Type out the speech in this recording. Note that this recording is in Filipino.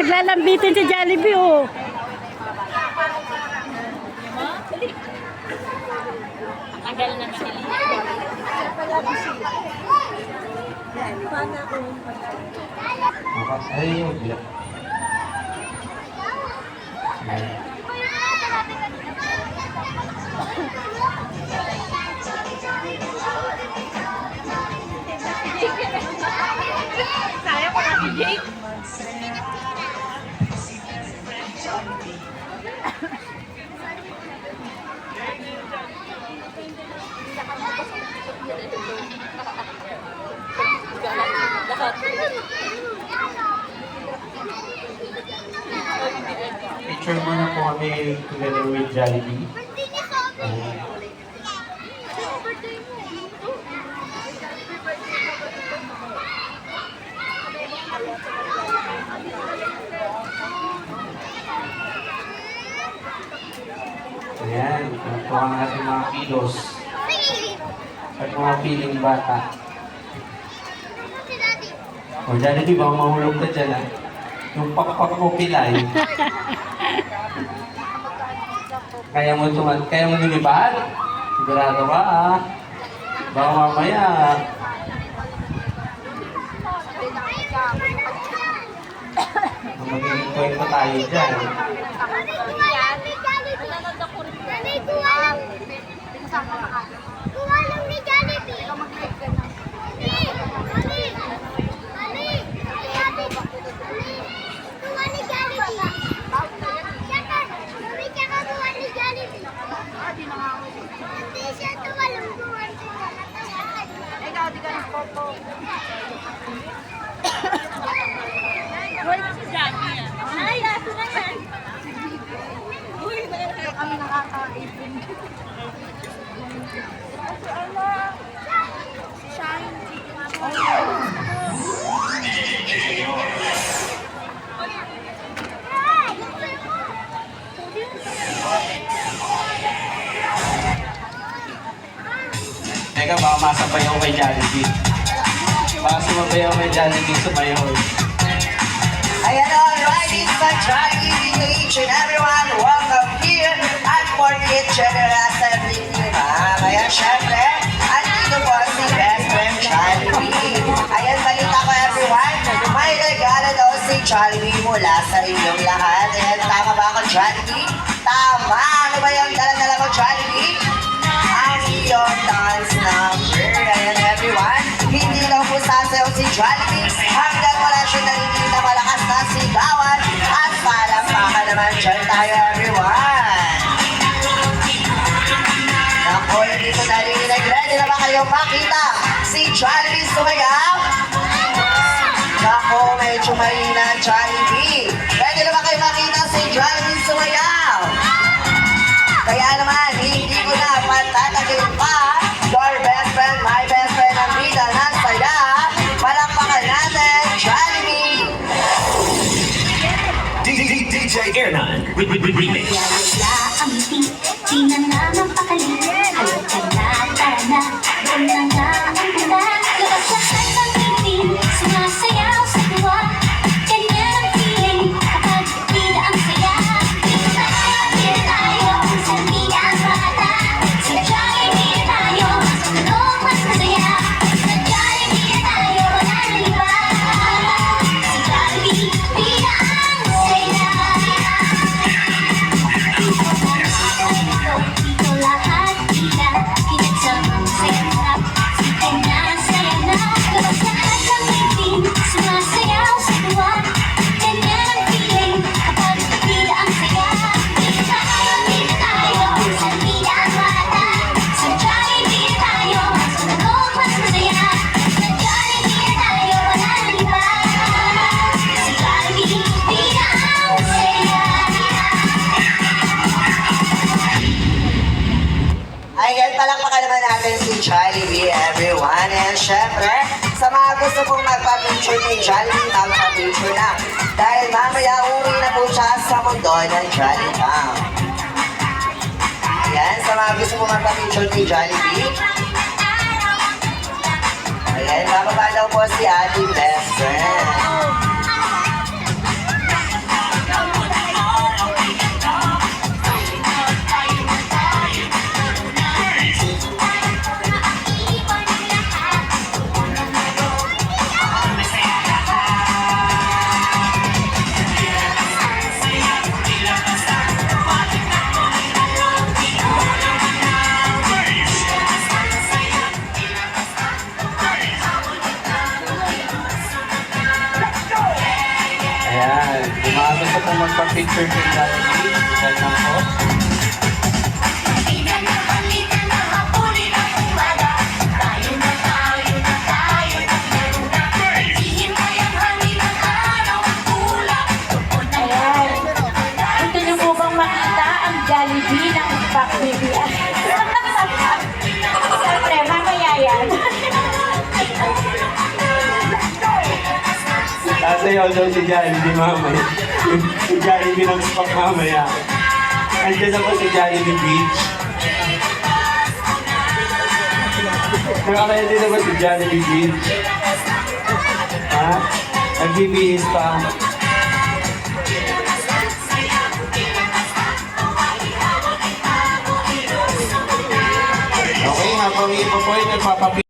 Naglalambitin si Jollibee, oh. Tagal na nakili. Ayun, biyak. Saya pa natin, Jake. Picture muna po kami together with Jollibee. Ayan, ito ang ating mga kilos. At mga piling bata. O, Jollibee, baka mahulog ka dyan, ha? Yung pakpak mo pilay. Kaya mo lumipad? Sigurado ka, ha? Baka mamaya. Magiging kwento tayo dyan. Ay, aso na yan. Uy, kami nakaka-ipin. Teka, baka masabayaw kay Jollibee. Baka sumabayaw kay Jollibee, sumayaw. Ayan, alright, it's a Jollibee each and everyone. Welcome here at Mortgage General Assembly Team. Kaya syempre, andito po si Best Friend Jollibee. Ayan, balita ko everyone, may regalo daw si Jollibee mula sa inyong lahat. Ayan, tama ba ako, Jollibee? Tama! Ano ba yung dala-dala mo, Jollibee? Ang iyong dance number. Ayan, everyone, hindi daw po sasayaw si Jollibee hanggang wala siya narinig na malakas na sigawan at palakpakan naman dyan tayo, everyone. Naku, hindi ko narinig. Ready na ba kayong makita si Jollibee sumayaw? Naku, medyo mahina, Jollibee. Ready na ba kayo makita si Jollibee sumayaw? Kaya naman, hindi ko na patatagin pa. Your best friend, my best friend, ang bida ng saya. Palakpakan natin, Jollibee! DJ Airman remix. Wala ang ngiti, di na naman pakali. Halika na, tara na, doon na nga ang ganda. Labas lahat ng ngiti, sumasayaw sa tuwa. Ganyan ang feeling, kapag bida ang saya. Dito tayo, sa bida ang bata. Sa Jollibee tayo, mas tulog, mas masaya. Sa Jollibee tayo, wala nang iba. Sa Jollibee, bida ang saya. Dito lahat bida, kinagsamang sarap. Sige na, saya na, labas lahat ng ngiti, sumasayaw sa tuwa. Ganyan ang feeling, kapag bida ang saya. Dito tayo, sa bida ang bata. Sa Jollibee tayo, mas tulog, mas masaya. Sa Jollibee tayo, wala nang iba. Sa Jollibee, bida ang saya. Ayan, palakpakan naman natin si Jollibee, everyone. And syempre, sa mga gusto pong magpa-picture kay Jollibee, magpa-picture na. Dahil mamaya uwi na po siya sa mundo ng Jollibee. Ayan, sa mga gusto pong magpa-picture kay Jollibee. Ayan, bababa daw po si ating best friend. After kay Jollibee, welcome po. Halika na, halika na, hapulin ang umaga. Tayo na, tayo na, tayo na, meron na. Hihintay ang hangin ng araw at ulap. Doon na Ayan. Gusto niyo po bang makita ang Jollibee ng Pack BBI? Siyempre, mamaya yan. Sasayaw daw si Jollibee mamaya. Si Jollibee ng spot mamaya. Andiyan na po si Jollibee Beach. Nakakaya din na ba si Jollibee Beach? Ha? Nagbibihis pa.